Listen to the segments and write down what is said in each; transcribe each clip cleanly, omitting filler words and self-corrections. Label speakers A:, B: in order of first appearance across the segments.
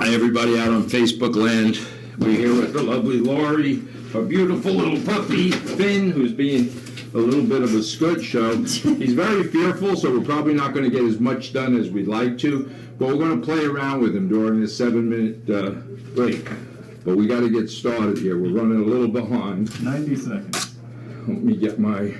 A: Hi, everybody out on Facebook land. We're here with the lovely Lori, a beautiful little puppy, Finn, who's being a little bit of a scud show. He's very fearful, so we're probably not going to get as much done as we'd like to, but we're going to play around with him during this 7-minute break. But we got to get started here. We're running a little behind.
B: 90 seconds.
A: Let me get my...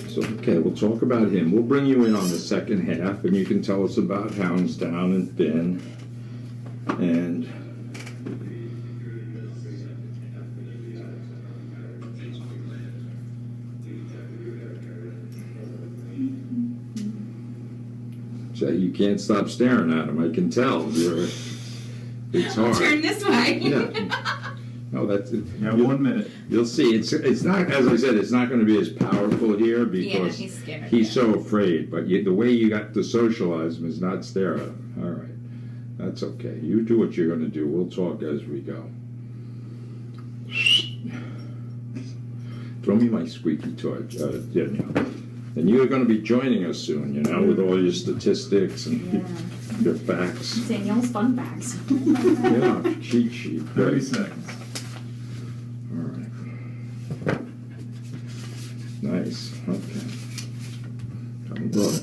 A: So, okay, we'll talk about him. We'll bring you in on the second half, and you can tell us about Houndstown and Finn. And so you can't stop staring at him. I can tell. It's hard.
C: Turn this way.
A: Yeah. No, that's it.
B: You have 1 minute.
A: You'll see. It's not, as I said, it's not going to be as powerful here because
C: he's scared.
A: he's so afraid. But the way you got to socialize him is not stare at him. All right. That's okay. You do what you're going to do. We'll talk as we go. Throw me my squeaky toy, Danielle. And you're going to be joining us soon, you know, with all your statistics and your facts.
C: Danielle's fun facts.
A: Yeah, cheat sheet.
B: 30 seconds.
A: All right. Nice. Okay. Come look.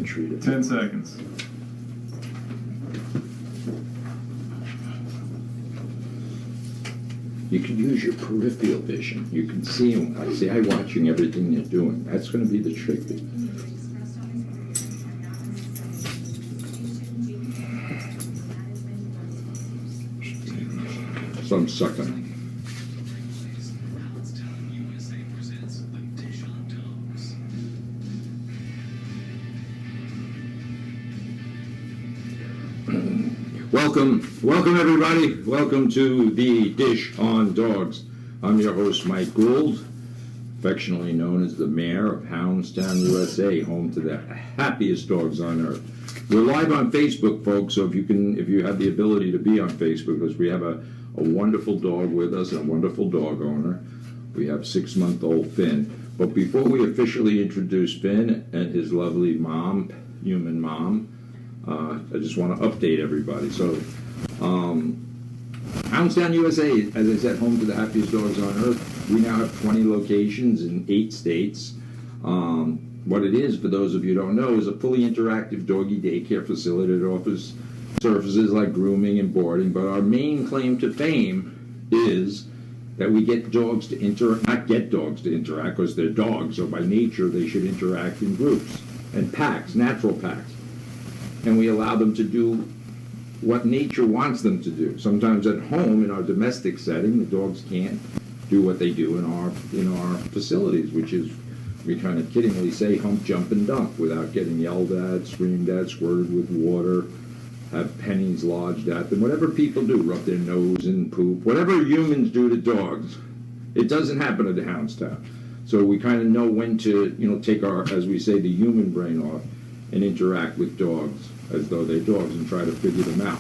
A: Treat it.
B: 10 seconds.
A: You can use your peripheral vision. You can see them. I see eye watching everything they're doing. That's going to be the trick. So I'm sucking. Welcome everybody. Welcome to the Dish on Dogs. I'm your host, Mike Gould, affectionately known as the mayor of Houndstown, USA, home to the happiest dogs on earth. We're live on Facebook, folks, so if you have the ability to be on Facebook, because we have a wonderful dog with us, a wonderful dog owner. We have 6-month-old Finn. But before we officially introduce Finn and his lovely mom, human mom, I just want to update everybody. So, Houndstown, USA, as I said, home to the happiest dogs on earth. We now have 20 locations in 8 states. What it is, for those of you who don't know, is a fully interactive doggy daycare facility that offers services like grooming and boarding. But our main claim to fame is that we get dogs to not get dogs to interact, because they're dogs, so by nature they should interact in groups and packs, natural packs. And we allow them to do what nature wants them to do. Sometimes at home, in our domestic setting, the dogs can't do what they do in our facilities, which is, we kind of kiddingly say, hump, jump, and dump, without getting yelled at, screamed at, squirted with water, have pennies lodged at them, whatever people do, rub their nose and poop, whatever humans do to dogs, it doesn't happen at the Houndstown. So we kind of know when to, take our, as we say, the human brain off and interact with dogs as though they're dogs and try to figure them out.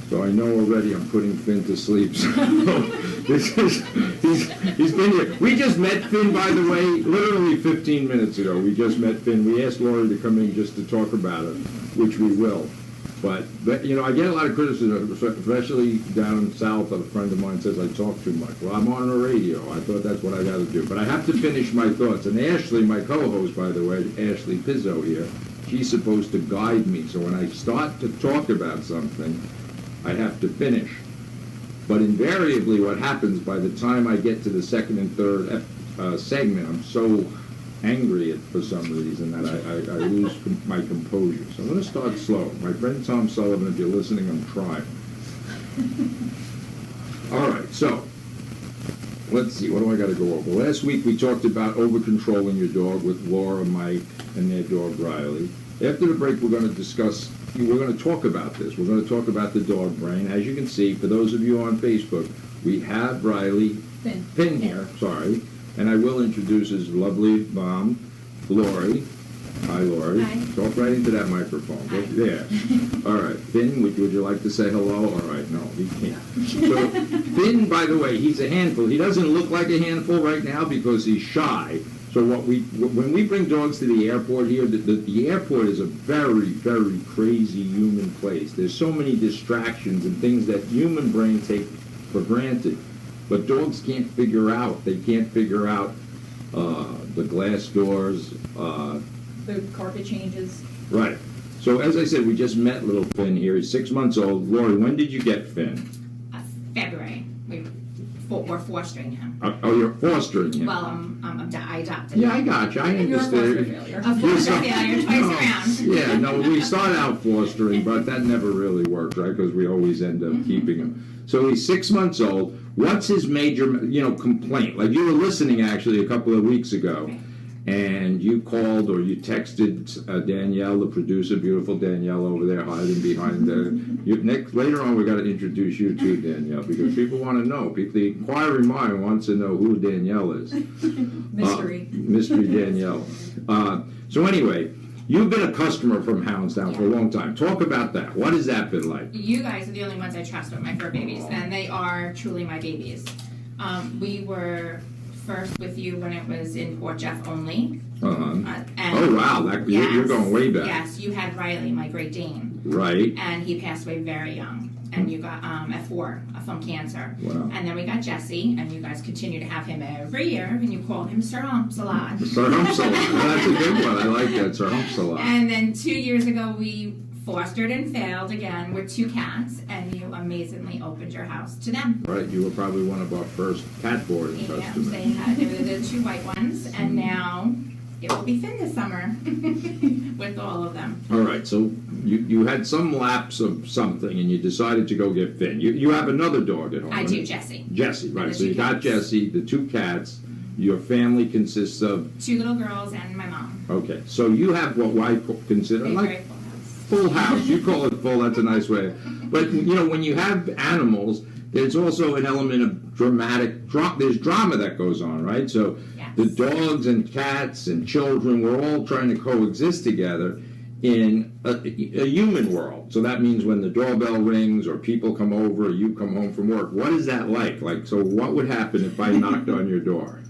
A: So I know already I'm putting Finn to sleep. So he's been here. We just met Finn, by the way, literally 15 minutes ago. We just met Finn. We asked Lori to come in just to talk about it, which we will. But I get a lot of criticism, especially down south. A friend of mine says I talk too much. Well, I'm on the radio. I thought that's what I got to do. But I have to finish my thoughts. And Ashley, my co-host, by the way, Ashley Pizzo here, she's supposed to guide me. So when I start to talk about something, I have to finish. But invariably what happens, by the time I get to the second and third segment, I'm so angry for some reason that I lose my composure. So I'm going to start slow. My friend Tom Sullivan, if you're listening, I'm trying. All right, so let's see, what do I got to go over? Last week we talked about over-controlling your dog with Laura, Mike, and their dog Riley. After the break, we're going to talk about this. We're going to talk about the dog brain. As you can see, for those of you on Facebook, we have Riley Finn here, sorry, and I will introduce his lovely mom, Lori, Hi, Lori.
C: Hi.
A: Talk right into that microphone.
C: Hi.
A: There. All right. Finn, would you like to say hello? All right. No, he can't. So, Finn, by the way, he's a handful. He doesn't look like a handful right now because he's shy. So when we bring dogs to the airport here, the airport is a very, very crazy human place. There's so many distractions and things that human brain take for granted. But dogs can't figure out. They can't figure out the glass doors.
C: The carpet changes.
A: Right. So as I said, we just met little Finn here. He's 6 months old. Lori, when did you get Finn?
C: February. We're fostering him.
A: Oh, you're fostering him.
C: Well, I adopted
A: Yeah, I
C: him.
A: got you. I
C: You're a foster
A: understand.
C: failure. A foster failure twice around.
A: Yeah, no, we start out fostering, but that never really works, right? Because we always end up keeping him. So he's 6 months old. What's his major, complaint? Like you were listening actually a couple of weeks ago,
C: Okay.
A: and you called or you texted Danielle, the producer, beautiful Danielle over there hiding behind later on, we got to introduce you to Danielle because people want to know. The inquiring mind wants to know who Danielle is.
C: Mystery.
A: Mystery Danielle. So anyway, you've been a customer from Hounds now for a long time. Talk about that. What has that been like?
C: You guys are the only ones I trust with my fur babies, and they are truly my babies. We were first with you when it was in Port Jeff only.
A: Oh wow, you're going way back.
C: Yes, you had Riley, my Great Dane.
A: Right.
C: And he passed away very young. And you got at 4 from cancer.
A: Wow.
C: And then we got Jesse, and you guys continue to have him every year, and you call him Sir Humpsalad.
A: Sir Humpsalad. That's a good one. I like that, Sir Humpsalad.
C: And then 2 years ago, we fostered and failed again with 2 cats, and you amazingly opened your house to them.
A: Right, you were probably one of our first cat boarding
C: Yeah,
A: customers.
C: they were the 2 white ones, and now it will be Finn this summer with all of them.
A: All right, so you had some lapse of something, and you decided to go get Finn. You have another dog at home.
C: I
A: right?
C: do, Jesse.
A: Jesse, right.
C: And the
A: So you
C: 2
A: got
C: cats.
A: Jesse, the 2 cats. Your family consists of...
C: 2 little girls and my mom.
A: Okay, so you have what I consider
C: Very,
A: like
C: very full house.
A: full house. You call it full, that's a nice way. But, when you have animals, there's also an element of there's drama that goes on, right? So
C: Yes.
A: the dogs and cats and children, we're all trying to coexist together in a human world. So that means when the doorbell rings or people come over or you come home from work, what is that like? So what would happen if I knocked on your door?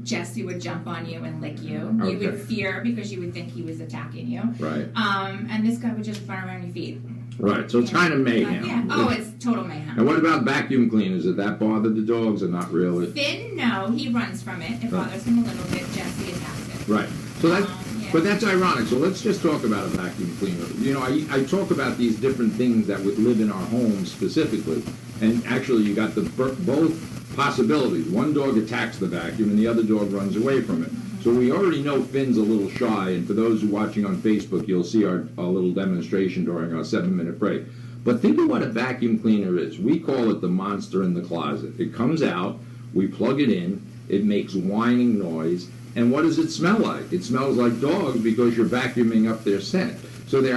C: Jesse would jump on you and lick you.
A: Okay.
C: You would fear because you would think he was attacking you.
A: Right.
C: And this guy would just run around your feet.
A: Right, so it's kind of mayhem.
C: Yeah. Oh, it's total mayhem.
A: And what about vacuum cleaners? Did that bother the dogs or not really?
C: Finn, no, he runs from it. It bothers him a little bit. Jesse attacks it.
A: Right. So that's,
C: Yeah.
A: but that's ironic. So let's just talk about a vacuum cleaner. I talk about these different things that would live in our homes specifically, and actually you got both possibilities. One dog attacks the vacuum, and the other dog runs away from it. So we already know Finn's a little shy, and for those who are watching on Facebook, you'll see our little demonstration during our 7-minute break. But think of what a vacuum cleaner is. We call it the monster in the closet. It comes out, we plug it in, it makes whining noise, and what does it smell like? It smells like dogs because you're vacuuming up their scent. So they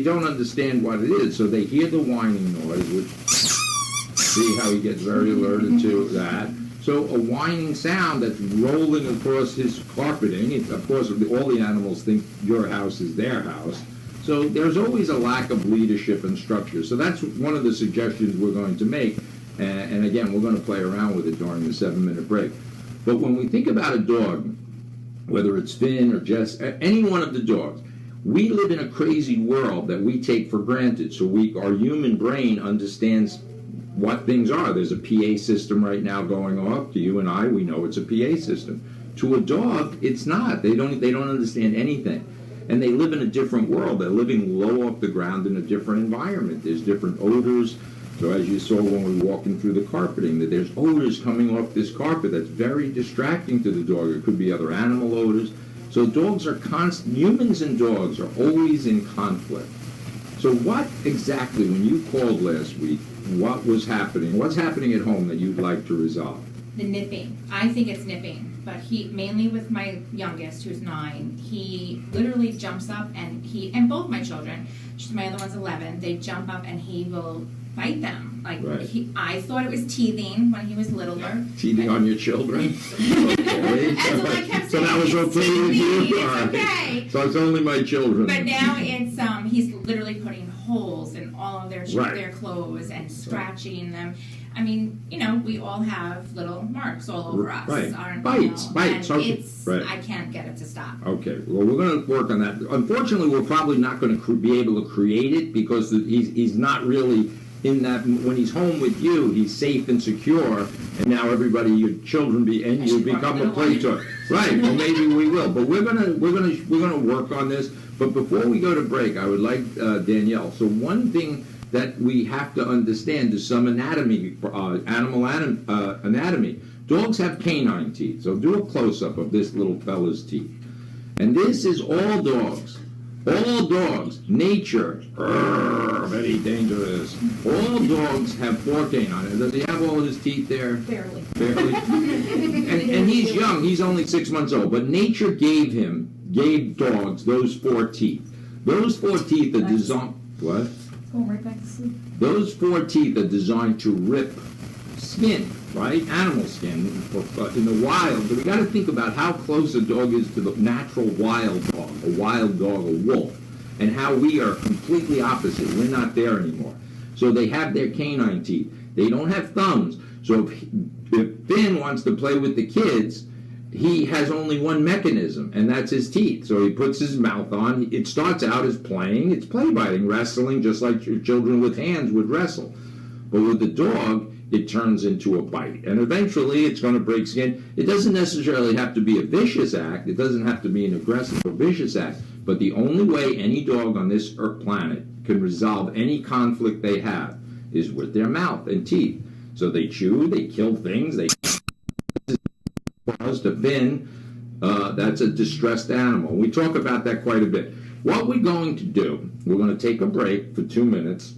A: don't understand what it is. So they hear the whining noise, which, see how he gets very alerted to that. So a whining sound that's rolling across his carpeting. Of course, all the animals think your house is their house. So there's always a lack of leadership and structure. So that's one of the suggestions we're going to make. And again, we're going to play around with it during the 7-minute break. But when we think about a dog, whether it's Finn or Jess, any one of the dogs, we live in a crazy world that we take for granted. So our human brain understands what things are. There's a PA system right now going off. To you and I, we know it's a PA system. To a dog, it's not. They don't understand anything. And they live in a different world. They're living low off the ground in a different environment. There's different odors. So as you saw when we were walking through the carpeting, that there's odors coming off this carpet that's very distracting to the dog. It could be other animal odors. So dogs are humans and dogs are always in conflict. So what exactly, when you called last week, what was happening? What's happening at home that you'd like to resolve?
C: The nipping. I think it's nipping, but mainly with my youngest, who's 9, he literally jumps up and both my children, my other one's 11, they jump up and he will bite them.
A: Right.
C: I thought it was teething when he was littler.
A: Teething on your children? Okay. Okay.
C: And so I kept
A: So that
C: saying,
A: was
C: "It's
A: okay with
C: me,
A: you?
C: it's
A: All right.
C: okay."
A: So it's only my children.
C: But now it's he's literally putting holes in all of their
A: Right.
C: their clothes and scratching them. I mean, you know, we all have little marks all over us.
A: Right.
C: Aren't,
A: Bites,
C: you know,
A: bites,
C: and
A: okay.
C: it's
A: Right.
C: I can't get it to stop.
A: Okay, well, we're going to work on that. Unfortunately, we're probably not going to be able to create it because he's not really in that. When he's home with you, he's safe and secure, and now everybody, your children, and you become a play toy. Right? Well, maybe we will, but we're gonna work on this. But before we go to break, I would like Danielle. So one thing that we have to understand is some anatomy, animal anatomy. Dogs have canine teeth, so do a close-up of this little fella's teeth. And this is all dogs. All dogs. Nature. Very dangerous. All dogs have 4 canines. Does he have all his teeth there?
C: Barely.
A: Barely. and he's young. He's only 6 months old. But nature gave dogs those 4 teeth. Those 4 teeth are designed. What?
C: Going right back to sleep.
A: Those 4 teeth are designed to rip skin, right? Animal skin in the wild. So we got to think about how close a dog is to the natural wild dog, a wolf, and how we are completely opposite. We're not there anymore. So they have their canine teeth. They don't have thumbs. So if Finn wants to play with the kids, he has only one mechanism, and that's his teeth. So he puts his mouth on. It starts out as playing. It's play biting, wrestling, just like your children with hands would wrestle. But with the dog, it turns into a bite. And eventually, it's going to break skin. It doesn't necessarily have to be a vicious act. It doesn't have to be an aggressive or vicious act. But the only way any dog on this earth planet can resolve any conflict they have is with their mouth and teeth. So they chew, they kill things, they to Finn, that's a distressed animal. We talk about that quite a bit. What we're going to do, we're going to take a break for 2 minutes,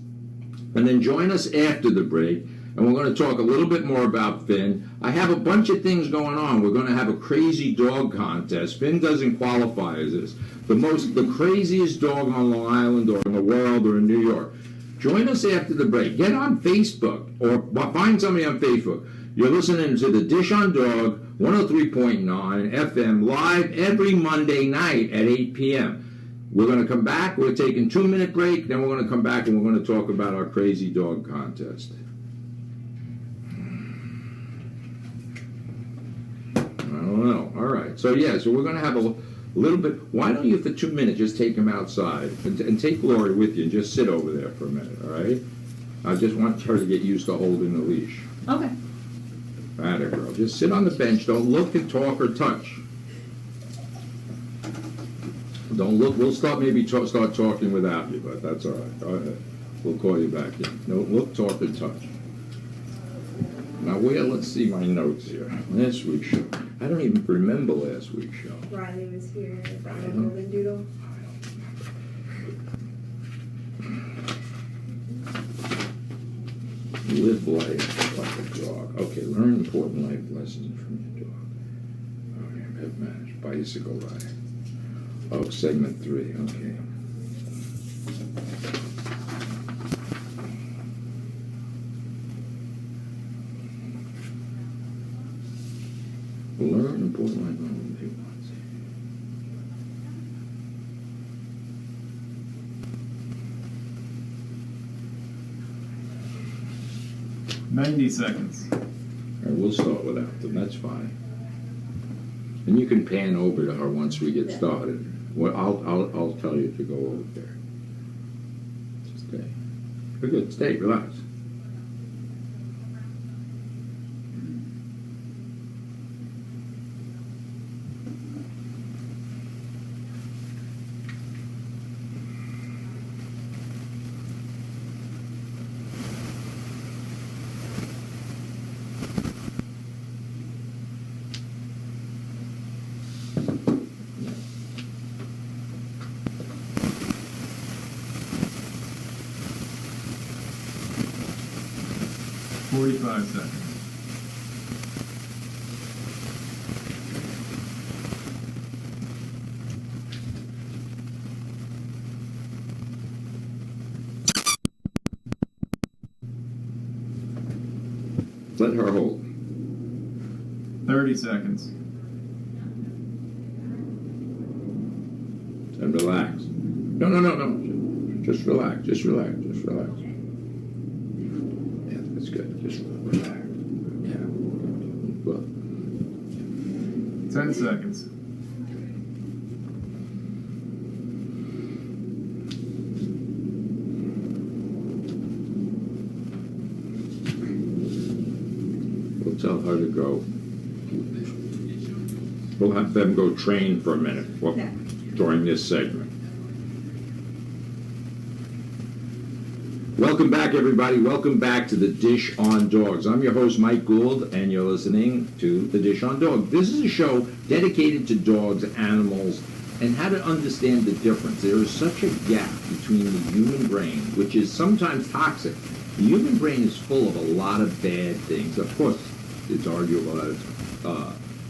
A: and then join us after the break, and we're going to talk a little bit more about Finn. I have a bunch of things going on. We're going to have a crazy dog contest. Finn doesn't qualify as this. The craziest dog on Long Island or in the world or in New York. Join us after the break. Get on Facebook or find somebody on Facebook. You're listening to The Dish on Dog, 103.9 FM, live every Monday night at 8 p.m. We're going to come back. We're taking a 2-minute break. Then we're going to come back and we're going to talk about our crazy dog contest. I don't know. All right. So we're going to have a little bit. Why don't you, for 2 minutes, just take him outside and take Lori with you and just sit over there for a minute, all right? I just want her to get used to holding the leash.
C: Okay.
A: Atta girl. Just sit on the bench. Don't look and talk or touch. Don't look. We'll start talking without you, but that's all right. Go ahead. We'll call you back in. Don't look, talk, or touch. Now, let's see my notes here. Last week's show. I don't even remember last week's show.
B: Riley was here. Golden Doodle.
A: Live life like a dog. Okay, learn important life lessons from your dog. Okay, pet manage, bicycle ride. Oh, segment 3, okay. Learn important life lessons they want.
D: 90 seconds.
A: All right, we'll start without them. That's fine. And you can pan over to her once we get started. Well, I'll tell you to go over there. Stay. We're good. Stay. Relax.
D: Forty-five seconds.
A: Let her hold.
D: 30 seconds.
A: relax. No. Just relax. Just relax. Yeah, that's good. Just relax. Yeah. Well,
D: 10 seconds.
A: we'll tell her to go. We'll have them go train for a minute during this segment. Welcome back, everybody. Welcome back to the Dish on Dogs. I'm your host, Mike Gould, and you're listening to the Dish on Dog. This is a show dedicated to dogs, animals, and how to understand the difference. There is such a gap between the human brain, which is sometimes toxic. The human brain is full of a lot of bad things. Of course, it's arguable that it's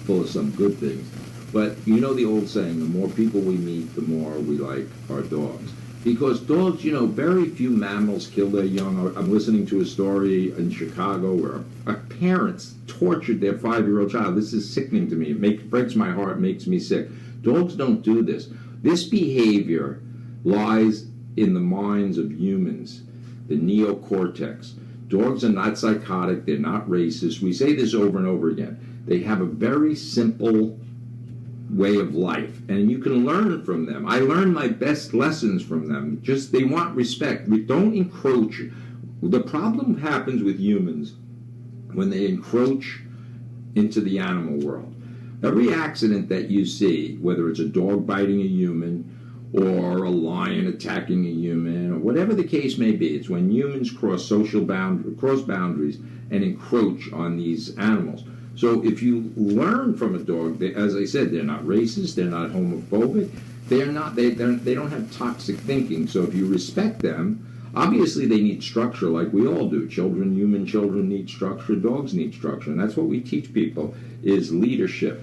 A: full of some good things. But you know the old saying, the more people we meet, the more we like our dogs. Because dogs, very few mammals kill their young. I'm listening to a story in Chicago where parents tortured their 5-year-old child. This is sickening to me. It breaks my heart, makes me sick. Dogs don't do this. This behavior lies in the minds of humans, the neocortex. Dogs are not psychotic. They're not racist. We say this over and over again. They have a very simple way of life, and you can learn from them. I learn my best lessons from them. Just they want respect. We don't encroach. The problem happens with humans when they encroach into the animal world. Every accident that you see, whether it's a dog biting a human or a lion attacking a human or whatever the case may be, it's when humans cross boundaries and encroach on these animals. So if you learn from a dog, as I said, they're not racist, they're not homophobic, they don't have toxic thinking. So if you respect them, obviously they need structure like we all do. Human children need structure, dogs need structure, and that's what we teach people is leadership.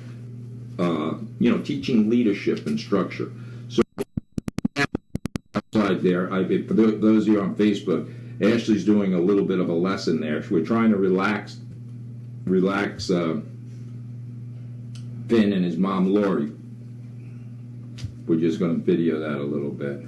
A: Teaching leadership and structure. So outside there, for those of you on Facebook, Ashley's doing a little bit of a lesson there. We're trying to relax Finn and his mom Lori. We're just going to video that a little bit.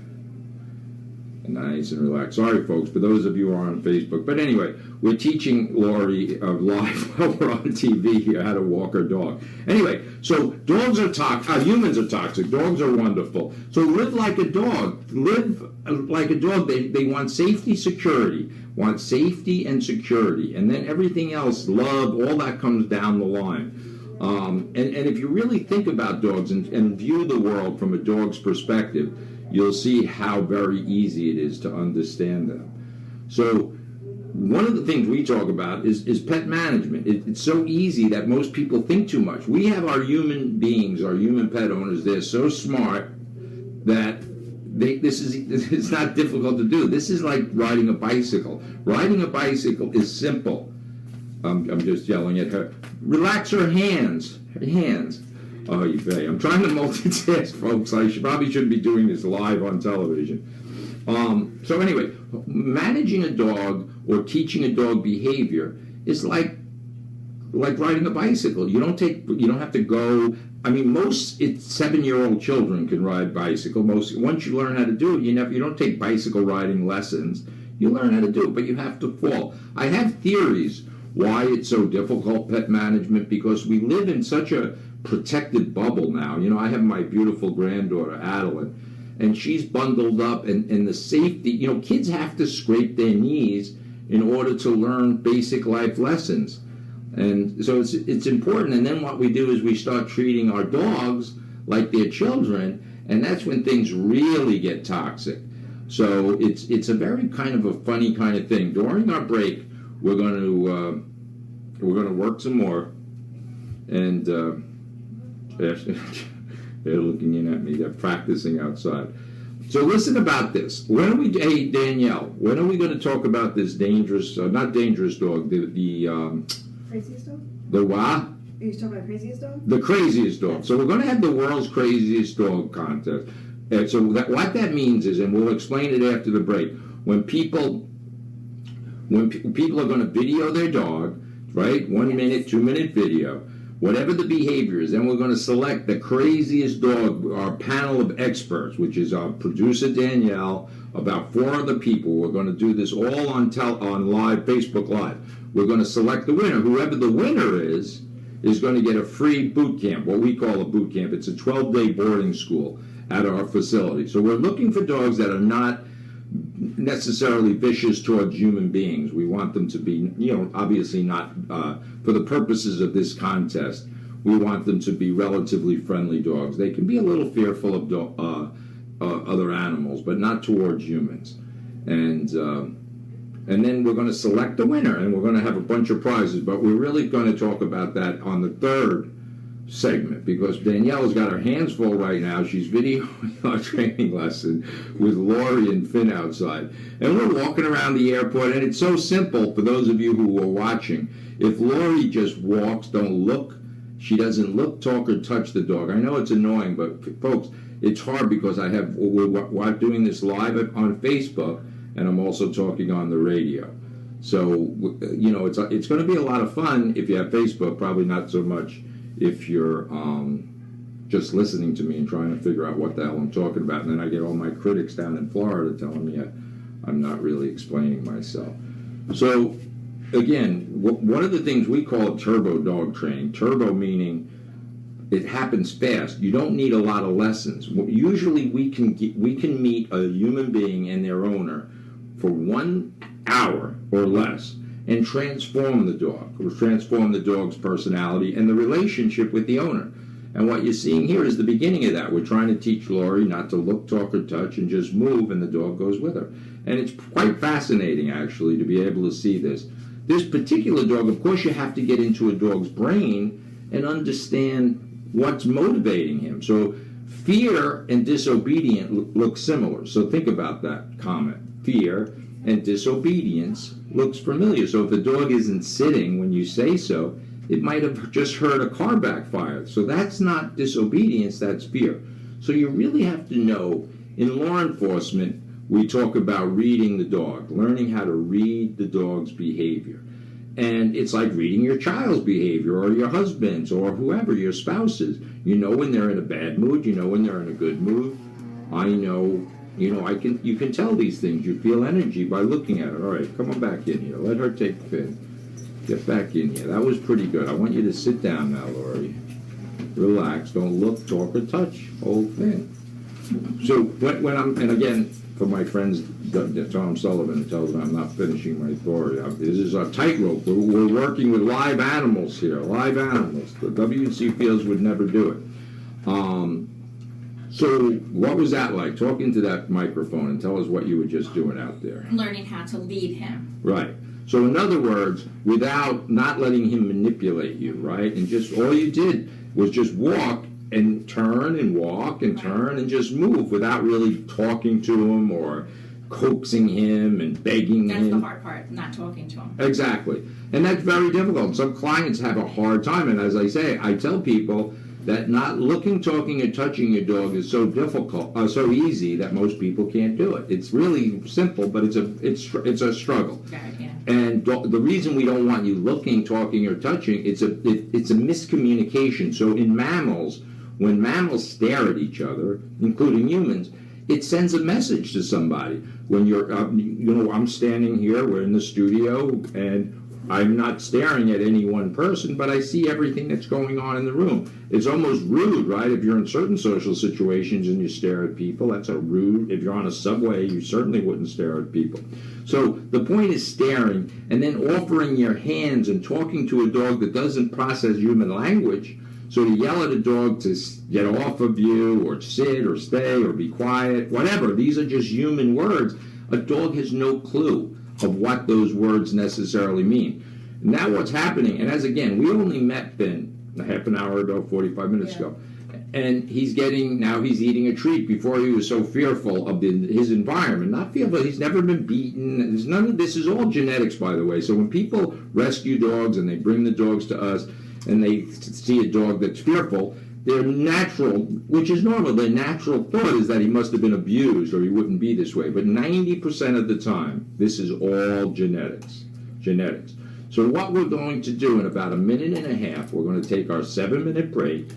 A: Nice and relaxed. Sorry, folks, for those of you who are on Facebook. But anyway, we're teaching Lori live while we're on TV here how to walk her dog. Anyway, so dogs are toxic. Humans are toxic. Dogs are wonderful. So live like a dog. Live like a dog. They want safety, security. Want safety and security. And then everything else, love, all that comes down the line. And if you really think about dogs and view the world from a dog's perspective, you'll see how very easy it is to understand them. So one of the things we talk about is pet management. It's so easy that most people think too much. We have our human beings, our human pet owners, they're so smart that it's not difficult to do. This is like riding a bicycle. Riding a bicycle is simple. I'm just yelling at her. Relax her hands. Her hands. Oh, you pay. I'm trying to multitask, folks. I probably shouldn't be doing this live on television. So anyway, managing a dog or teaching a dog behavior is like riding a bicycle. You don't have to go. I mean, most 7-year-old children can ride bicycle. Once you learn how to do it, you don't take bicycle riding lessons. You learn how to do it, but you have to fall. I have theories why it's so difficult, pet management, because we live in such a protected bubble now. I have my beautiful granddaughter, Adeline, and she's bundled up, and the safety, kids have to scrape their knees in order to learn basic life lessons. And so it's important. And then what we do is we start treating our dogs like they're children, and that's when things really get toxic. So it's a very kind of a funny kind of thing. During our break, we're going to work some more, and they're looking in at me. They're practicing outside. So listen about this. Hey Danielle, when are we going to talk about this dangerous, not dangerous dog, the
B: Craziest dog?
A: the what?
B: Are you talking about craziest dog?
A: The craziest dog. So we're going to have the world's craziest dog contest. And so what that means is, and we'll explain it after the break, when people are going to video their dog, right? 1 minute, 2 minute video. whatever the behavior is, then we're going to select the craziest dog, our panel of experts, which is our producer Danielle, about 4 other people. We're going to do this all on live, Facebook Live. We're going to select the winner. Whoever the winner is going to get a free boot camp, what we call a boot camp. It's a 12-day boarding school at our facility. So we're looking for dogs that are not necessarily vicious towards human beings. We want them to be, obviously not, for the purposes of this contest, we want them to be relatively friendly dogs. They can be a little fearful of other animals, but not towards humans. And then we're going to select the winner, and we're going to have a bunch of prizes, but we're really going to talk about that on the third segment, because Danielle's got her hands full right now. She's videoing our training lesson with Lori and Finn outside. And we're walking around the airport, and it's so simple for those of you who are watching. If Lori just walks, don't look, she doesn't look, talk, or touch the dog. I know it's annoying, but folks, it's hard because we're doing this live on Facebook, and I'm also talking on the radio. So, it's going to be a lot of fun if you have Facebook, probably not so much if you're just listening to me and trying to figure out what the hell I'm talking about. And then I get all my critics down in Florida telling me I'm not really explaining myself. So, again, one of the things we call turbo dog training, turbo meaning it happens fast. You don't need a lot of lessons. Usually we can meet a human being and their owner for 1 hour or less and transform the dog, or transform the dog's personality and the relationship with the owner. And what you're seeing here is the beginning of that. We're trying to teach Lori not to look, talk, or touch, and just move, and the dog goes with her. And it's quite fascinating, actually, to be able to see this. This particular dog, of course, you have to get into a dog's brain and understand what's motivating him. So fear and disobedient look similar. So think about that comment. Fear and disobedience looks familiar. So if the dog isn't sitting when you say so, it might have just heard a car backfire. So that's not disobedience, that's fear. So you really have to know, in law enforcement, we talk about reading the dog, learning how to read the dog's behavior. And it's like reading your child's behavior, or your husband's, or whoever, your spouse's. You know when they're in a bad mood, you know when they're in a good mood. You can tell these things. You feel energy by looking at it. All right, come on back in here. Let her take Finn. Get back in here. That was pretty good. I want you to sit down now, Lori. Relax. Don't look, talk, or touch. Hold Finn. So when and again, for my friends, Tom Sullivan, who tells me I'm not finishing my story. This is a tightrope. We're working with live animals here. Live animals. The WC Fields would never do it. So what was that like? Talk into that microphone and tell us what you were just doing out there.
C: Learning how to lead him.
A: Right. So in other words, without not letting him manipulate you, right? And just all you did was just walk and turn and walk and turn and just move without really talking to him or coaxing him and begging him.
C: That's the hard part, not talking to him.
A: Exactly. And that's very difficult. Some clients have a hard time. And as I say, I tell people that not looking, talking, or touching your dog is so difficult, so easy that most people can't do it. It's really simple, but it's a struggle.
C: Yeah.
A: And the reason we don't want you looking, talking, or touching, it's a miscommunication. So in mammals, when mammals stare at each other, including humans, it sends a message to somebody. When you're, I'm standing here, we're in the studio, and I'm not staring at any one person, but I see everything that's going on in the room. It's almost rude, right? If you're in certain social situations and you stare at people, that's a rude. If you're on a subway, you certainly wouldn't stare at people. So the point is staring and then offering your hands and talking to a dog that doesn't process human language. So to yell at a dog to get off of you or sit or stay or be quiet, whatever, these are just human words. A dog has no clue of what those words necessarily mean. Now what's happening, and as again, we only met Finn a half an hour ago, 45 minutes ago, and he's eating a treat. Before he was so fearful of his environment. Not fearful, he's never been beaten. There's none of this is all genetics, by the way. So when people rescue dogs and they bring the dogs to us and they see a dog that's fearful, their natural, which is normal, their natural thought is that he must have been abused or he wouldn't be this way. But 90% of the time, this is all genetics. So what we're going to do in about a minute and a half, we're going to take our 7-minute break.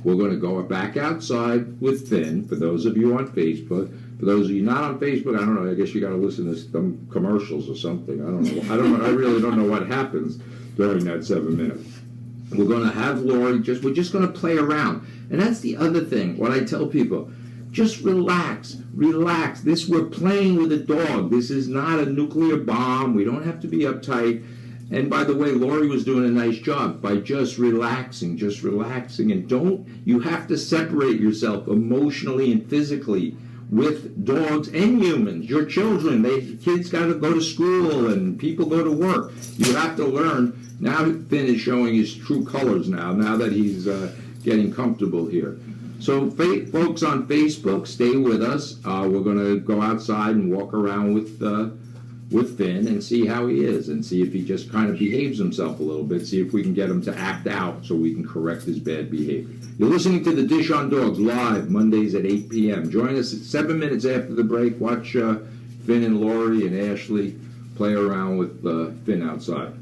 A: We're going to go back outside with Finn, for those of you on Facebook. For those of you not on Facebook, I don't know, I guess you got to listen to some commercials or something. I don't know. I really don't know what happens during that 7 minutes. We're going to have Lori, we're just going to play around. And that's the other thing, what I tell people. Just relax. We're playing with a dog. This is not a nuclear bomb. We don't have to be uptight. And by the way, Lori was doing a nice job by just relaxing. And you have to separate yourself emotionally and physically with dogs and humans. Your children, kids got to go to school and people go to work. You have to learn. Now Finn is showing his true colors now that he's getting comfortable here. So folks on Facebook, stay with us. We're going to go outside and walk around with Finn and see how he is and see if he just kind of behaves himself a little bit, see if we can get him to act out so we can correct his bad behavior. You're listening to The Dish on Dogs live Mondays at 8 p.m. Join us at 7 minutes after the break. Watch Finn and Lori and Ashley play around with Finn outside.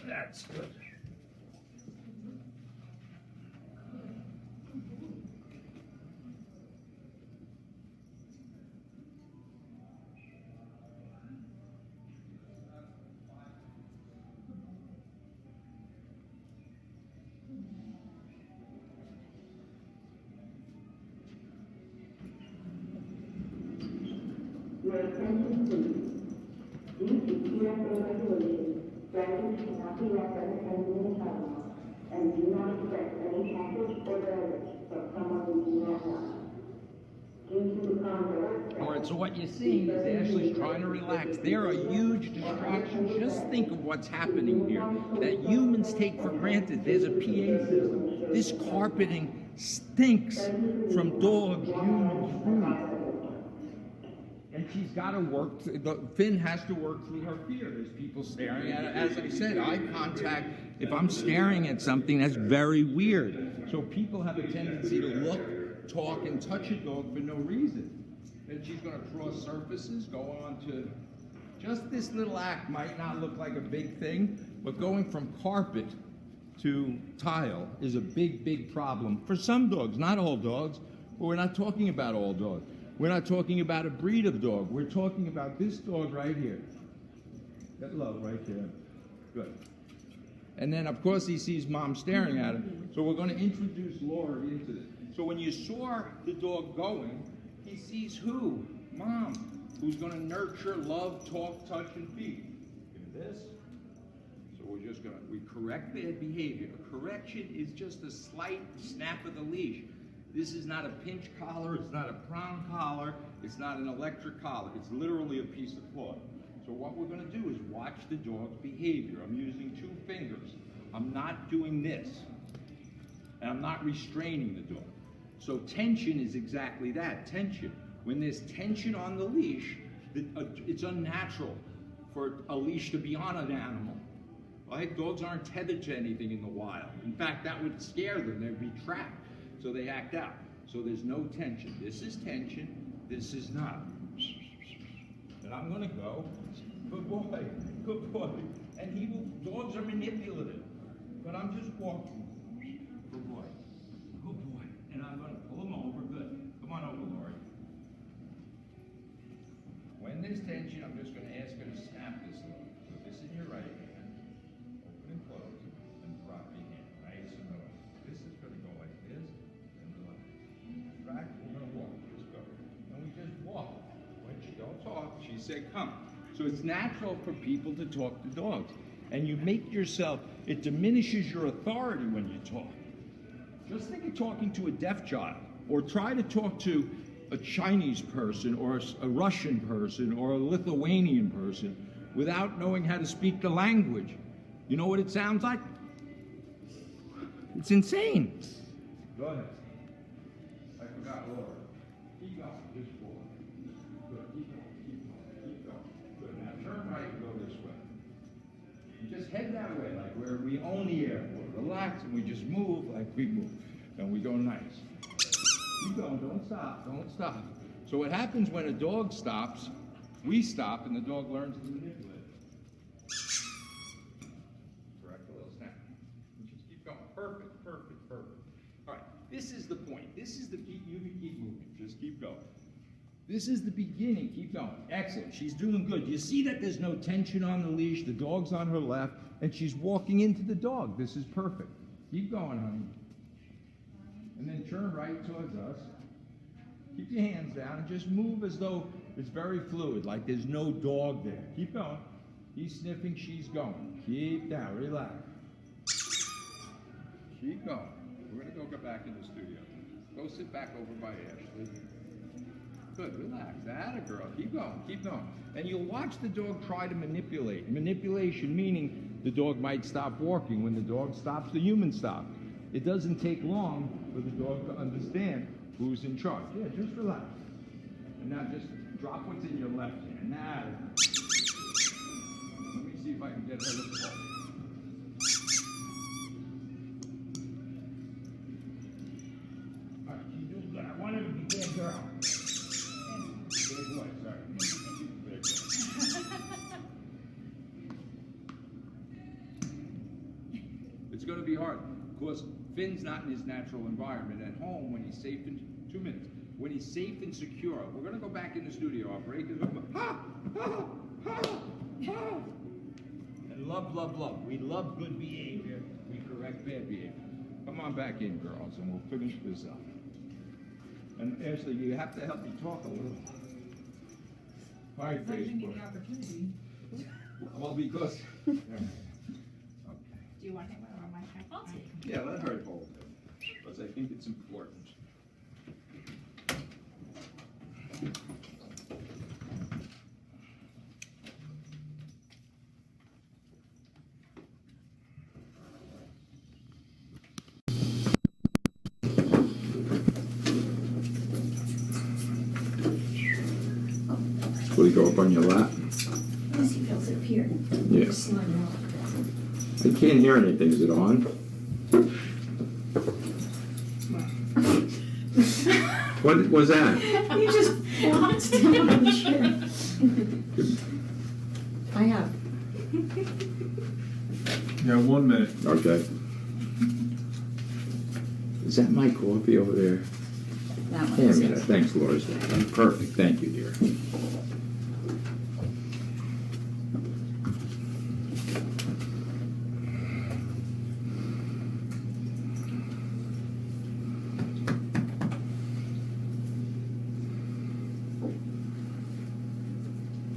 A: That's good.
E: Your attention please. Due to TSA regulations, drivers cannot be left unattended in the terminal, and do not expect any package or beverage from someone who do not know. Due to the conduct.
A: All right, so what you're seeing is Ashley's trying to relax. They're a huge distraction. Just think of what's happening here that humans take for granted. There's a PA system. This carpeting stinks from dogs, humans, food. And she's got to work, Finn has to work through her fear. There's people staring at her. As I said, eye contact, if I'm staring at something, that's very weird. So people have a tendency to look, talk, and touch a dog for no reason. Then she's going to cross surfaces, go on to, just this little act might not look like a big thing, but going from carpet to tile is a big, big problem for some dogs, not all dogs, but we're not talking about all dogs. We're not talking about a breed of dog. We're talking about this dog right here. That love right there. Good. And then, of course, he sees mom staring at him. So we're going to introduce Lori into this. So when you saw the dog going, he sees who? Mom, who's going to nurture, love, talk, touch, and feed. Give this. So we correct bad behavior. A correction is just a slight snap of the leash. This is not a pinch collar, it's not a prong collar, it's not an electric collar, it's literally a piece of cloth. So what we're going to do is watch the dog's behavior. I'm using 2 fingers. I'm not doing this. And I'm not restraining the dog. So tension is exactly that, tension. When there's tension on the leash, it's unnatural for a leash to be on an animal. Right? Dogs aren't tethered to anything in the wild. In fact, that would scare them, they'd be trapped. So they act out. So there's no tension. This is tension, this is not. And I'm gonna go, good boy. And dogs are manipulative. But I'm just walking. Good boy. And I'm gonna pull him over, good. Come on over, Lori. When there's tension, I'm just gonna ask her to snap this little. Put this in your right hand, open and close, and drop your hand. Nice and low. This is gonna go like this. Right? We're going to walk. Just go. And we just walk. When she don't talk, she said, come. So it's natural for people to talk to dogs. And you make yourself, it diminishes your authority when you talk. Just think of talking to a deaf child, or try to talk to a Chinese person, or a Russian person, or a Lithuanian person, without knowing how to speak the language. You know what it sounds like? It's insane. Go ahead. I forgot, Laura. Keep going, just forward. Good, keep going. Good, now turn right and go this way. And just head that way, like where we own the airport. relax, and we just move like we move. And we go nice. Keep going, don't stop, don't stop. So what happens when a dog stops, we stop, and the dog learns to manipulate. Correct, a little snap. And just keep going, perfect, perfect, perfect. All right, this is the point. This is the key, you can keep moving, just keep going. This is the beginning, keep going. Excellent, she's doing good. You see that there's no tension on the leash, the dog's on her left, and she's walking into the dog. This is perfect. Keep going, honey. And then turn right towards us. Keep your hands down and just move as though it's very fluid, like there's no dog there. Keep going. He's sniffing, she's going. Keep down, relax. Keep going. We're gonna go back in the studio. Go sit back over by Ashley. Good, relax. Atta girl. Keep going, keep going. And you'll watch the dog try to manipulate. Manipulation meaning the dog might stop walking. When the dog stops, the human stops. It doesn't take long for the dog to understand who's in charge. Yeah, just relax. And now just drop what's in your left hand. Now, let me see if I can get her to fall. All right, she's doing good. I want her to be big girl. Big boy, sorry. Big boy. It's going to be hard. Of course, Finn's not in his natural environment. At home, when he's safe and 2 minutes, when he's safe and secure, we're going to go back in the studio. I'll break his ha, ha, ha, ha. And love, love, love. We love good behavior. We correct bad behavior. Come on back in, girls, and we'll finish this up. And Ashley, you have to help me talk a little. All right, Facebook. Well, because.
C: Do you want him or my I'll take him.
A: Yeah, let her hold it, because I think it's important. Will you go up on your lap?
B: Yes, he feels it up here.
A: Yeah.
B: Slide it off.
A: I can't hear anything. Is it on? What was that?
B: You just bounced down on the chair. I have.
D: You have 1 minute.
A: Okay. Is that my coffee over there?
B: That one.
A: Hand me that. Thanks, Laura. Perfect. Thank you, dear.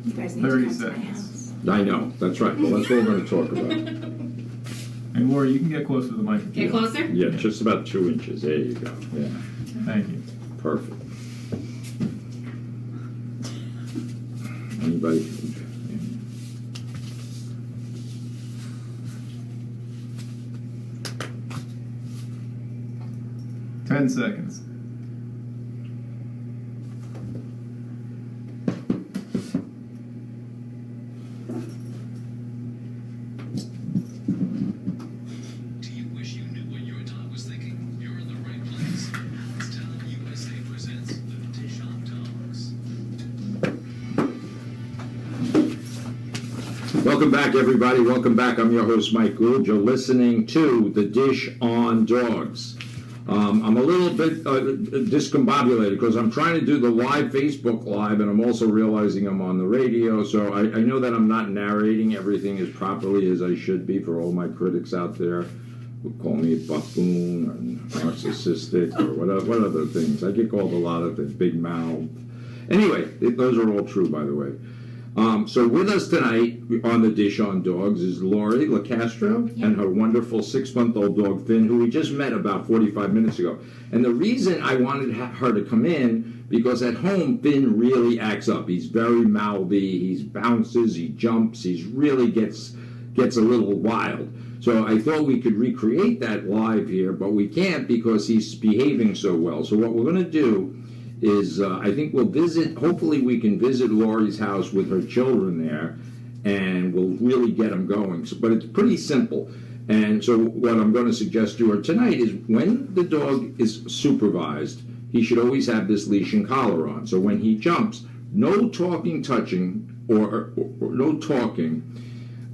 C: You guys need
D: 30
C: to come to my
D: seconds.
C: house.
A: I know. That's right. Well, that's what we're going to talk about.
D: And Laura, you can get closer to the mic. if you
C: Get
D: want.
C: closer?
A: Yeah, just about 2 inches. There you go. Yeah.
D: Thank you.
A: Perfect. Anybody?
D: 10 seconds.
F: Do you wish you knew what your dog was thinking? You're in the right place. Hounds USA presents the Dish on Dogs.
A: Welcome back, everybody. Welcome back. I'm your host, Mike Gould. You're listening to The Dish on Dogs. I'm a little bit discombobulated because I'm trying to do the live Facebook Live, and I'm also realizing I'm on the radio, so I know that I'm not narrating everything as properly as I should be for all my critics out there who call me a buffoon or narcissistic or what other things. I get called a lot of things, big mouth. Anyway, those are all true, by the way. So with us tonight on the Dish on Dogs is Lori LaCastro and her wonderful 6-month-old dog Finn, who we just met about 45 minutes ago. And the reason I wanted her to come in, because at home Finn really acts up. He's very mouthy, he bounces, he jumps, he really gets a little wild. So I thought we could recreate that live here, but we can't because he's behaving so well. So what we're going to do is I think we'll visit, hopefully we can visit Lori's house with her children there, and we'll really get them going. So, but it's pretty simple. And so what I'm going to suggest to her tonight is when the dog is supervised, he should always have this leash and collar on. So when he jumps, no talking, touching, or no talking,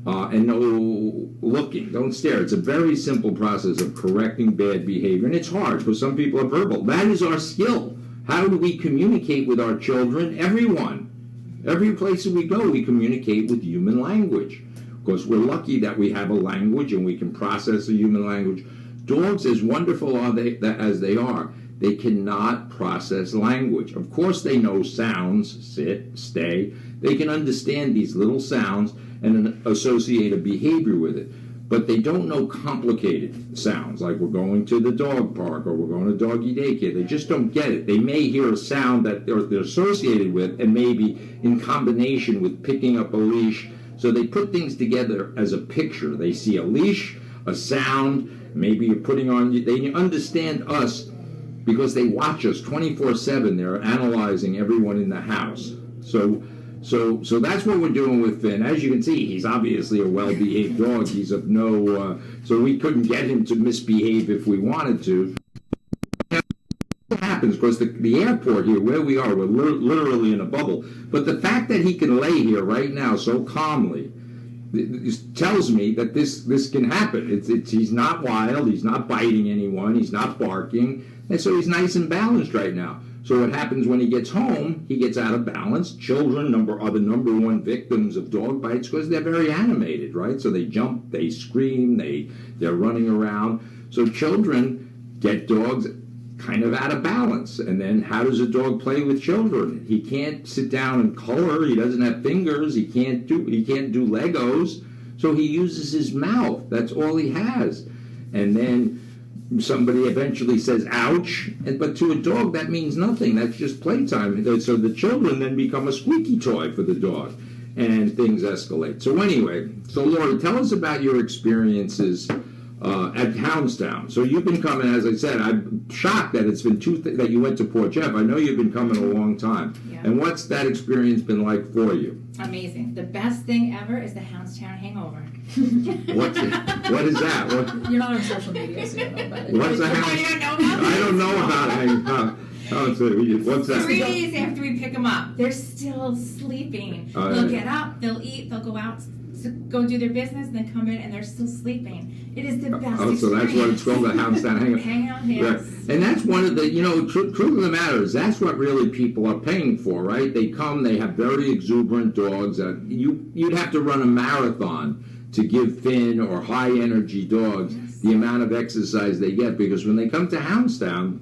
A: and no looking. Don't stare. It's a very simple process of correcting bad behavior. And it's hard because some people are verbal. That is our skill. How do we communicate with our children? Everyone. Every place that we go, we communicate with human language. Because we're lucky that we have a language and we can process a human language. Dogs, as wonderful as they are, they cannot process language. Of course they know sounds, sit, stay. They can understand these little sounds and associate a behavior with it. But they don't know complicated sounds, like we're going to the dog park or we're going to doggy daycare. They just don't get it. They may hear a sound that they're associated with and maybe in combination with picking up a leash. So they put things together as a picture. They see a leash, a sound, maybe you're putting on, they understand us because they watch us 24/7. They're analyzing everyone in the house. So that's what we're doing with Finn. As you can see, he's obviously a well-behaved dog. He's of no, so we couldn't get him to misbehave if we wanted to. What happens, because the airport here, where we are, we're literally in a bubble. But the fact that he can lay here right now so calmly tells me that this can happen. He's not wild, he's not biting anyone, he's not barking, and so he's nice and balanced right now. So what happens when he gets home, he gets out of balance. Children are the number one victims of dog bites because they're very animated, right? So they jump, they scream, they're running around. So children get dogs kind of out of balance. And then how does a dog play with children? He can't sit down and color. He doesn't have fingers. He can't do Legos. So he uses his mouth. That's all he has. And then somebody eventually says, ouch, but to a dog that means nothing. That's just playtime. So the children then become a squeaky toy for the dog, and things escalate. So anyway, Lori, tell us about your experiences at Houndstown. So you've been coming, as I said, I'm shocked that it's been that you went to Port Jeff. I know you've been coming a long time.
C: Yeah.
A: And what's that experience been like for you?
C: Amazing. The best thing ever is the Houndstown hangover.
A: What is that?
B: You're not on social media, so you don't know about it.
A: What's a
C: Oh,
A: hound?
C: you don't know about
A: I don't know about it. What's that?
C: 3 days after we pick them up, they're still sleeping.
A: Oh,
C: They'll
A: yeah.
C: get up, they'll eat, they'll go out, go do their business, and then come in and they're still sleeping. It is the best experience.
A: So that's what it's called, the Houndstown Hangout.
C: Hangout, yes.
A: Right. And that's one of the, truth of the matter is that's what really people are paying for, right? They come, they have very exuberant dogs. You'd have to run a marathon to give Finn or high energy dogs the amount of exercise they get, because when they come to Houndstown,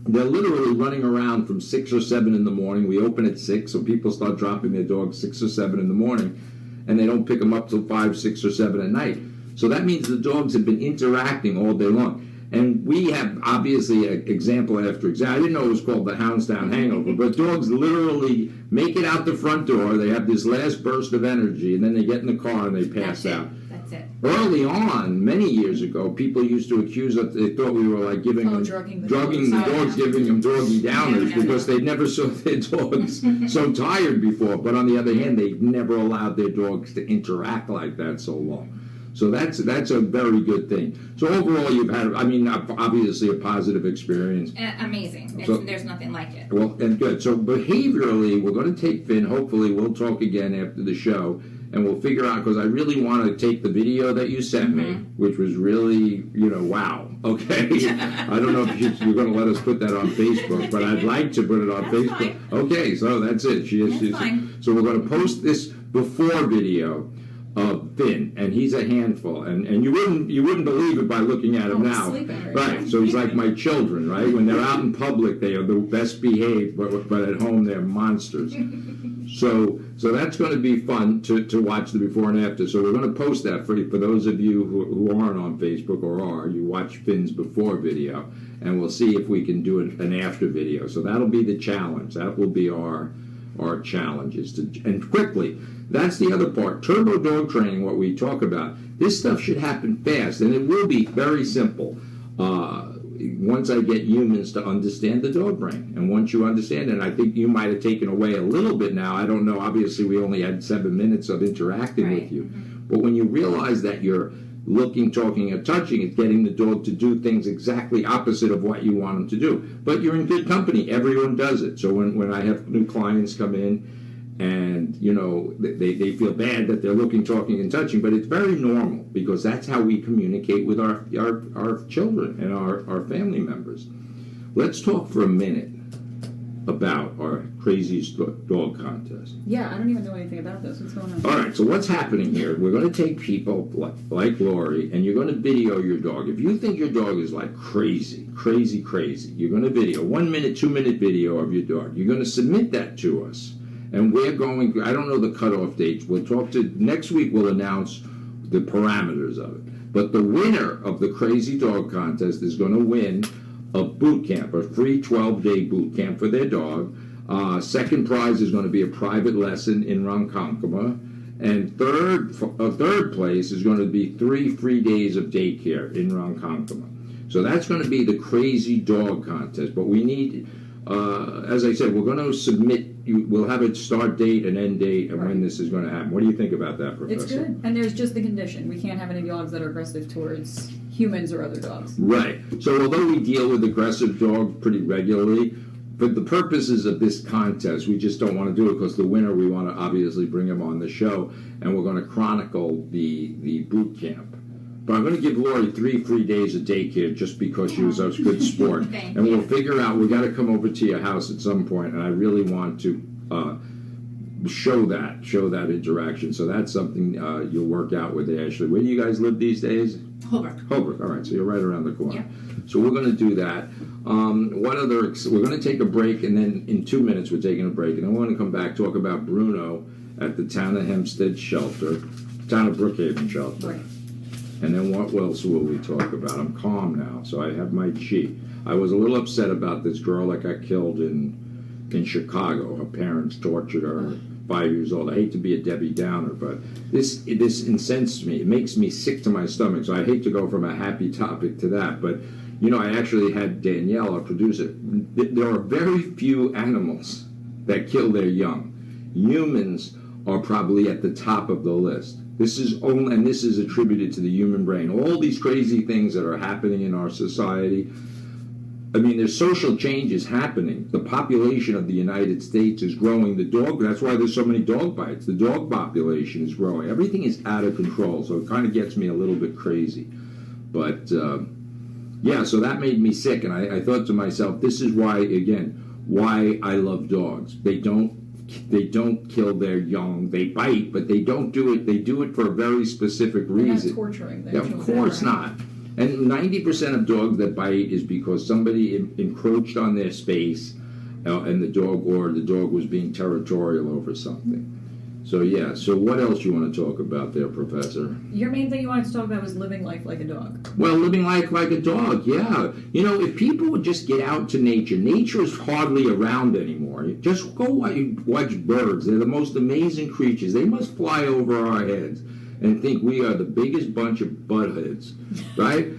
A: they're literally running around from 6 or 7 in the morning. We open at 6, so people start dropping their dogs 6 or 7 in the morning, and they don't pick them up till 5, 6, or 7 at night. So that means the dogs have been interacting all day long. And we have, obviously, example after example. I didn't know it was called the Houndstown Hangover, but dogs literally make it out the front door. They have this last burst of energy, and then they get in the car and they pass out.
C: That's it.
A: Early on, many years ago, people used to accuse us, they thought we were like giving them,
B: drugging the
A: drugging the
B: dogs.
A: dogs, giving them doggy downers,
C: No.
A: because they never saw their dogs so tired before. But on the other hand, they never allowed their dogs to interact like that so long. So that's a very good thing. So overall, you've had, obviously a positive experience.
C: Amazing.
A: So-
C: There's nothing like it.
A: Well, and good. So behaviorally, we're going to take Finn. Hopefully, we'll talk again after the show, and we'll figure out, because I really want to take the video that you sent me, which was really, wow. Okay. I don't know if you're going to let us put that on Facebook, but I'd like to put it on
C: That's
A: Facebook.
C: fine.
A: Okay, so that's it.
C: That's fine.
A: So we're going to post this before video of Finn, and he's a handful, and you wouldn't believe it by looking at him
B: Oh,
A: now.
B: sleeping.
A: Right, so he's like my children, right? When they're out in public, they are the best behaved, but at home they're monsters. So that's going to be fun to watch the before and after. So we're going to post that for those of you who aren't on Facebook or are. You watch Finn's before video, and we'll see if we can do an after video. So that'll be the challenge. That will be our challenges. And quickly, that's the other part. Turbo dog training, what we talk about. This stuff should happen fast, and it will be very simple. Once I get humans to understand the dog brain, and once you understand it, I think you might have taken away a little bit now. I don't know. Obviously, we only had 7 minutes of interacting with you. But when you realize that you're looking, talking, or touching. It's getting the dog to do things exactly opposite of what you want them to do. But you're in good company. Everyone does it. So when I have new clients come in and, you know, they feel bad that they're looking, talking, and touching, but it's very normal because that's how we communicate with our children and our family members. Let's talk for a minute about our craziest dog contest.
B: Yeah, I don't even know anything about this. What's going on?
A: All right, so what's happening here? We're going to take people like Lori, and you're going to video your dog. If you think your dog is like crazy, you're going to video 1 minute, 2 minute video of your dog. You're going to submit that to us, and we're going. I don't know the cutoff dates. We'll talk to next week. We'll announce the parameters of it. But the winner of the Crazy Dog Contest is going to win a boot camp, a free 12-day boot camp for their dog. Second prize is going to be a private lesson in Ronkonkoma. And third place is going to be 3 free days of daycare in Ronkonkoma. So that's going to be the Crazy Dog Contest. But we need, as I said, we're going to submit, we'll have a start date, an end date, and when this is going to happen. What do you think about that, Professor?
B: It's good. And there's just the condition. We can't have any dogs that are aggressive towards humans or other dogs.
A: Right. So although we deal with aggressive dogs pretty regularly, for the purposes of this contest, we just don't want to do it because the winner, we want to obviously bring him on the show, and we're going to chronicle the boot camp. But I'm going to give Lori 3 free days of daycare just because she was a good sport.
C: Thank
A: and
C: you.
A: we'll figure out, we got to come over to your house at some point, and I really want to show that interaction. So that's something you'll work out with Ashley. Where do you guys live these days?
C: Holbrook.
A: All right, so you're right around the corner.
C: Yeah.
A: So we're going to do that. We're going to take a break, and then in 2 minutes we're taking a break, and then we're going to come back, talk about Bruno at the Town of Hempstead shelter, Town of Brookhaven shelter.
B: Right.
A: And then what else will we talk about? I'm calm now, so I have my chi. I was a little upset about this girl that got killed in Chicago. Her parents tortured her. 5 years old. I hate to be a Debbie Downer, but this incensed me. It makes me sick to my stomach. So I hate to go from a happy topic to that. But you know, I actually had Danielle, our producer. There are very few animals that kill their young. Humans are probably at the top of the list. This is attributed to the human brain. All these crazy things that are happening in our society. I mean, there's social changes happening. The population of the United States is growing. That's why there's so many dog bites. The dog population is growing. Everything is out of control, so it kind of gets me a little bit crazy. But, yeah, so that made me sick, and I thought to myself, this is why I love dogs. They don't kill their young. They bite, but they don't do it. They do it for a very specific reason.
B: They're not torturing their
A: Yeah, of
B: children,
A: course
B: right?
A: not. And 90% of dogs that bite is because somebody encroached on their space, and the dog was being territorial over something. So yeah. So what else you want to talk about there, Professor?
B: Your main thing you wanted to talk about was living life like a dog.
A: Well, living life like a dog, yeah. You know, if people would just get out to nature, nature is hardly around anymore. Just go watch birds. They're the most amazing creatures. They must fly over our heads and think we are the biggest bunch of buttheads, right?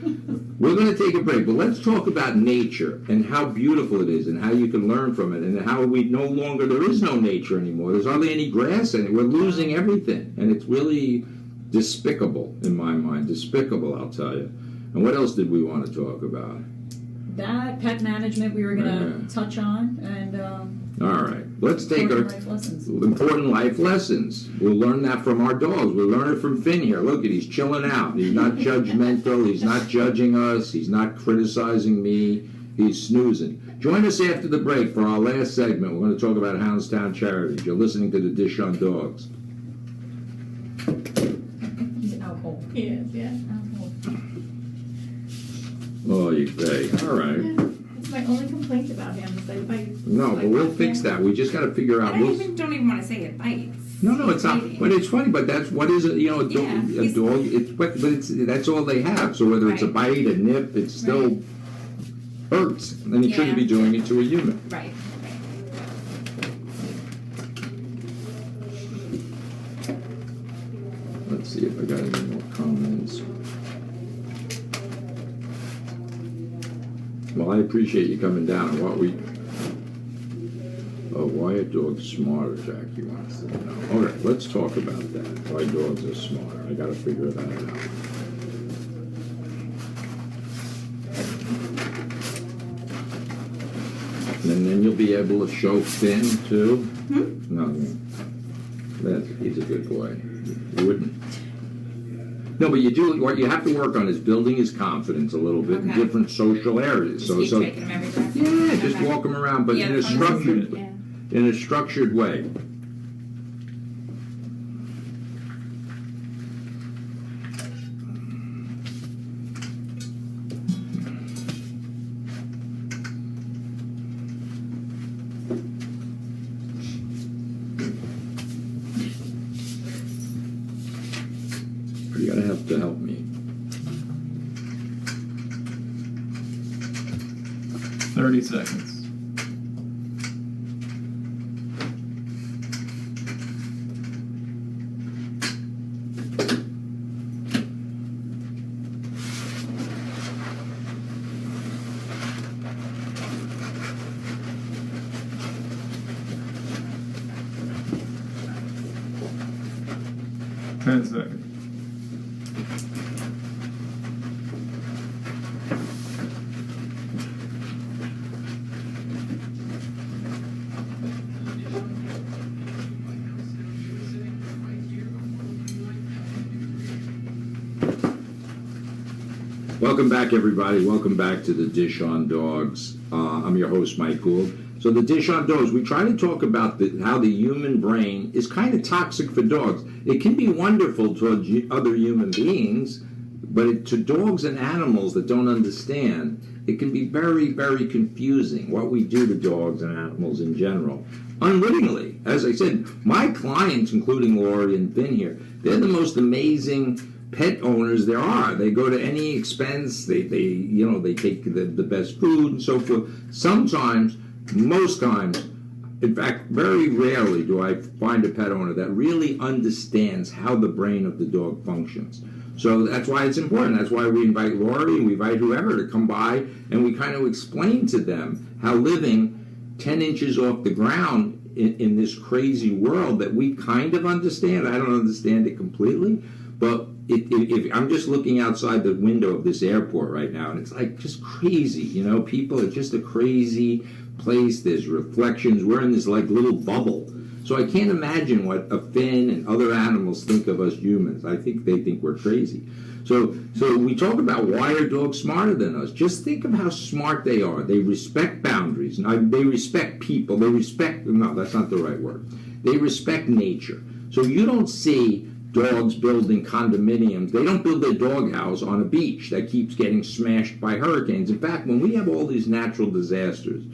A: We're going to take a break, but let's talk about nature and how beautiful it is and how you can learn from it and how there is no nature anymore. There's hardly any grass in it. We're losing everything, and it's really despicable in my mind. Despicable, I'll tell you. And what else did we want to talk about?
B: That, pet management we were going to touch on, and
A: all right, let's take our
B: important life lessons.
A: important life lessons. We'll learn that from our dogs. We'll learn it from Finn here. Look at, he's chilling out. He's not judgmental. He's not judging us. He's not criticizing me. He's snoozing. Join us after the break for our last segment. We're going to talk about Houndstown Charities. You're listening to The Dish on Dogs.
B: He's out cold.
C: He is, yeah.
A: Oh, you pay. All right.
C: That's my only complaint about him is that he bites.
A: No, but we'll fix that. We just got to figure out.
C: I don't even want to say it bites.
A: No, it's not.
C: Biting.
A: But it's funny. But that's what is it? You know, a dog.
C: Yeah,
A: A dog. That's all they have. So whether it's a bite, a nip, it still hurts, and you shouldn't be doing it to a human.
C: Right.
A: Let's see if I got any more comments. Well, I appreciate you coming down. Why are dogs smarter, Jackie wants to know. All right, let's talk about that. Why dogs are smarter. I got to figure that out. And then you'll be able to show Finn too. No, he's a good boy. You wouldn't. No, but you do. What you have to work on is building his confidence a little bit in
C: Okay.
A: different social areas.
C: Just keep taking him everywhere.
A: Yeah, just
C: Okay.
A: walk him around, but
C: Yeah,
A: in a
C: fun.
A: structured,
C: Yeah.
A: in a structured way. You're gonna have to help me.
D: 30 seconds. Ten seconds.
A: Welcome back, everybody. Welcome back to the Dish on Dogs. I'm your host, Mike Gould. So the Dish on Dogs, we try to talk about how the human brain is kind of toxic for dogs. It can be wonderful towards other human beings, but to dogs and animals that don't understand, it can be very, very confusing what we do to dogs and animals in general. Unwittingly, as I said, my clients, including Lori and Finn here, they're the most amazing pet owners there are. They go to any expense. They take the best food and so forth. Sometimes, most times, in fact, very rarely do I find a pet owner that really understands how the brain of the dog functions. So that's why it's important. That's why we invite Lori and we invite whoever to come by and we kind of explain to them how living 10 inches off the ground in this crazy world that we kind of understand. I don't understand it completely, but if I'm just looking outside the window of this airport right now, and it's like just crazy, people, it's just a crazy place. There's reflections. We're in this like little bubble. So I can't imagine what a Finn and other animals think of us humans. I think they think we're crazy. So we talk about why are dogs smarter than us. Just think of how smart they are. They respect boundaries. They respect people. No, that's not the right word. They respect nature. So you don't see dogs building condominiums. They don't build their doghouse on a beach that keeps getting smashed by hurricanes. In fact, when we have all these natural disasters,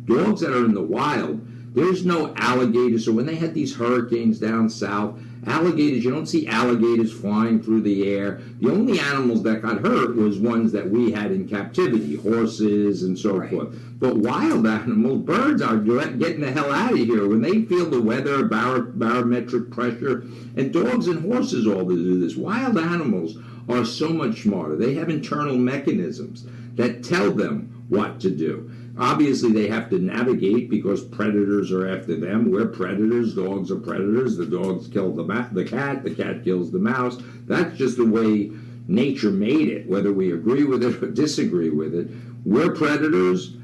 A: dogs that are in the wild, there's no alligators. So when they had these hurricanes down south, alligators, you don't see alligators flying through the air. The only animals that got hurt was ones that we had in captivity, horses and so forth. But wild animals, birds are getting the hell out of here when they feel the weather, barometric pressure, and dogs and horses all do this. Wild animals are so much smarter. They have internal mechanisms that tell them what to do. Obviously, they have to navigate because predators are after them. We're predators. Dogs are predators. The dogs kill the cat. The cat kills the mouse. That's just the way nature made it, whether we agree with it or disagree with it. We're predators.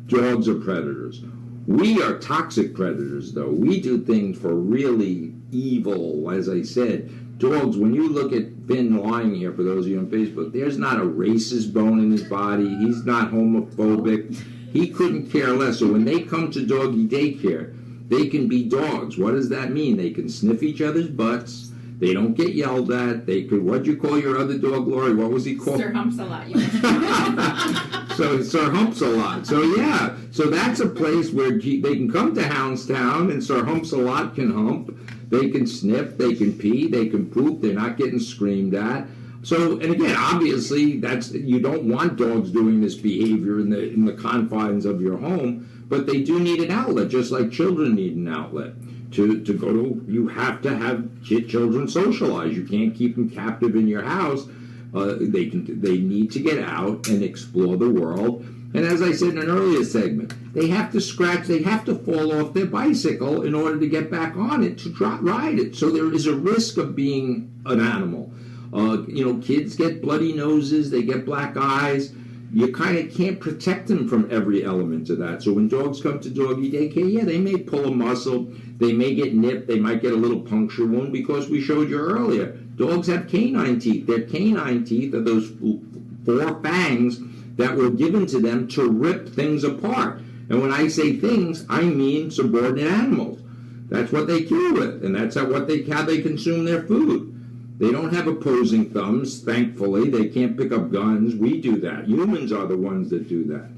A: Dogs are predators. We are toxic predators, though. We do things for really evil, as I said. Dogs, when you look at Finn lying here, for those of you on Facebook, there's not a racist bone in his body. He's not homophobic. He couldn't care less. So when they come to doggy daycare, they can be dogs. What does that mean? They can sniff each other's butts. They don't get yelled at. They could, what'd you call your other dog, Lori? What was he called?
C: Sir Humps a lot.
A: So Sir Humps a lot. So yeah, so that's a place where they can come to Houndstown and Sir Humps a lot can hump. They can sniff, they can pee, they can poop. They're not getting screamed at. So, and again, obviously, you don't want dogs doing this behavior in the confines of your home, but they do need an outlet, just like children need an outlet. To go to, you have to have children socialize. You can't keep them captive in your house. They need to get out and explore the world. And as I said in an earlier segment, they have to fall off their bicycle in order to get back on it to ride it. So there is a risk of being an animal. Kids get bloody noses, they get black eyes. you kind of can't protect them from every element of that. So when dogs come to doggy daycare, yeah, they may pull a muscle, they may get nipped, they might get a little puncture wound, because we showed you earlier, dogs have canine teeth. Their canine teeth are those 4 fangs that were given to them to rip things apart. And when I say things, I mean subordinate animals. That's what they kill with, and that's how they consume their food. They don't have opposing thumbs, thankfully. They can't pick up guns. We do that. Humans are the ones that do that.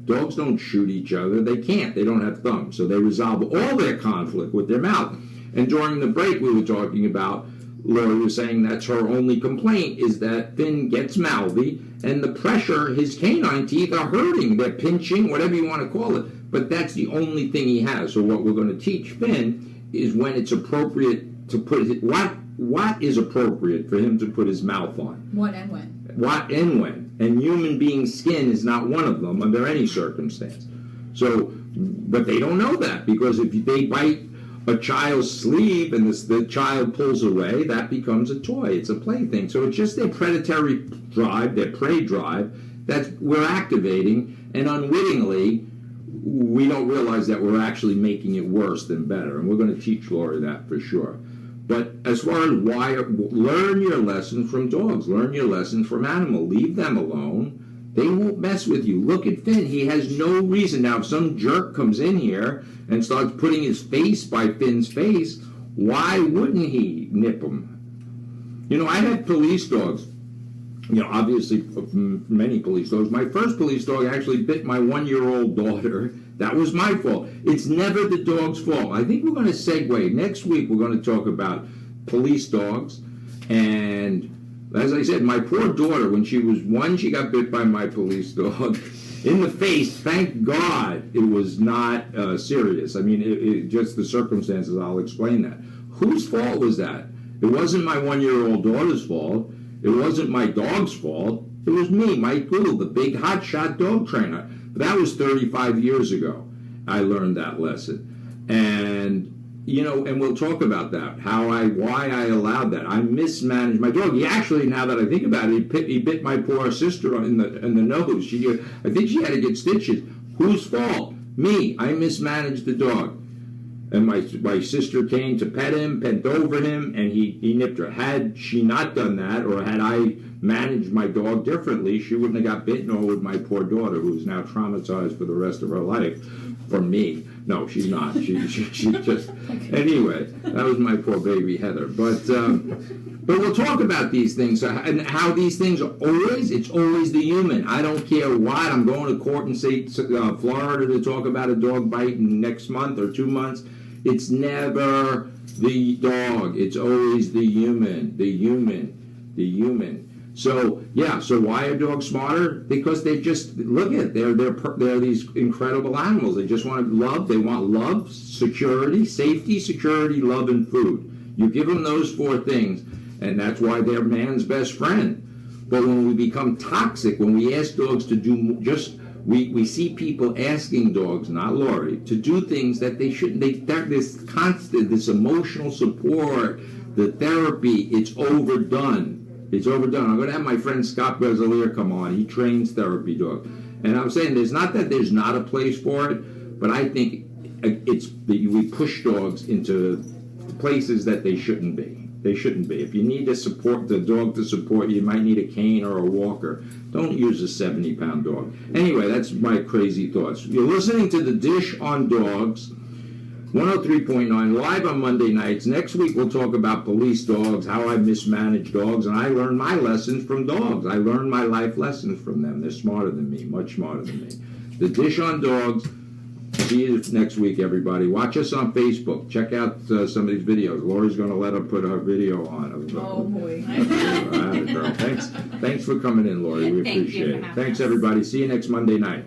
A: Dogs don't shoot each other. They can't. They don't have thumbs. So they resolve all their conflict with their mouth. And during the break we were talking about, Lori was saying that's her only complaint, is that Finn gets mouthy, and the pressure, his canine teeth are hurting. They're pinching, whatever you want to call it. But that's the only thing he has. So what we're going to teach Finn is when it's appropriate to put it, what is appropriate for him to put his mouth on.
B: What and when.
A: What and when. And human being skin is not one of them under any circumstance. So, but they don't know that, because if they bite a child's sleeve and the child pulls away, that becomes a toy. It's a plaything. So it's just their predatory drive, their prey drive, that we're activating, and unwittingly, we don't realize that we're actually making it worse than better. And we're going to teach Lori that for sure. But as far as why, learn your lessons from dogs. Learn your lessons from animals. Leave them alone. They won't mess with you. Look at Finn. He has no reason. Now, if some jerk comes in here and starts putting his face by Finn's face, why wouldn't he nip him? You know, I had police dogs. You know, obviously, many police dogs. My first police dog actually bit my 1-year-old daughter. That was my fault. It's never the dog's fault. I think we're going to segue. Next week, we're going to talk about police dogs. And as I said, my poor daughter, when she was 1, she got bit by my police dog in the face. Thank God it was not serious. I mean, it just the circumstances, I'll explain that. Whose fault was that? It wasn't my 1-year-old daughter's fault. It wasn't my dog's fault. It was me, Mike Gould, the big hotshot dog trainer. But that was 35 years ago. I learned that lesson. And, you know, and we'll talk about that, why I allowed that. I mismanaged my dog. He actually, now that I think about it, he bit my poor sister in the nose. I think she had to get stitches. Whose fault? Me. I mismanaged the dog. And my sister came to pet him, bent over him, and he nipped her. Had she not done that, or had I managed my dog differently, she wouldn't have got bitten, nor would my poor daughter, who is now traumatized for the rest of her life from me. No, she's not. She just... Anyway, that was my poor baby Heather. But we'll talk about these things, and how these things are it's always the human. I don't care what. I'm going to court in Florida to talk about a dog bite next month or 2 months. It's never the dog. It's always the human. So, yeah, so why are dogs smarter? Because they just, look at it, they're these incredible animals. They just want love. They want love, security, safety, security, love, and food. You give them those 4 things, and that's why they're man's best friend. But when we become toxic, when we ask dogs to do we see people asking dogs, not Lori, to do things that they shouldn't. This constant, this emotional support, the therapy, it's overdone. It's overdone. I'm going to have my friend Scott Bezalier come on. He trains therapy dogs. And I'm saying there's not that there's not a place for it, but I think it's that we push dogs into places that they shouldn't be. They shouldn't be. If you need the dog to support you might need a cane or a walker. Don't use a 70-pound dog. Anyway, that's my crazy thoughts. You're listening to The Dish on Dogs, 103.9, live on Monday nights. Next week we'll talk about police dogs, how I mismanage dogs, and I learned my lessons from dogs. I learned my life lessons from them. They're smarter than me, much smarter than me. The Dish on Dogs. See you next week, everybody. Watch us on Facebook. Check out some of these videos. Lori's going to let her put her video on.
B: Oh, boy.
A: Girl. Thanks for coming in, Lori. We
C: Thank you
A: appreciate
C: for
A: it.
C: having
A: Thanks,
C: us.
A: everybody. See you next Monday night.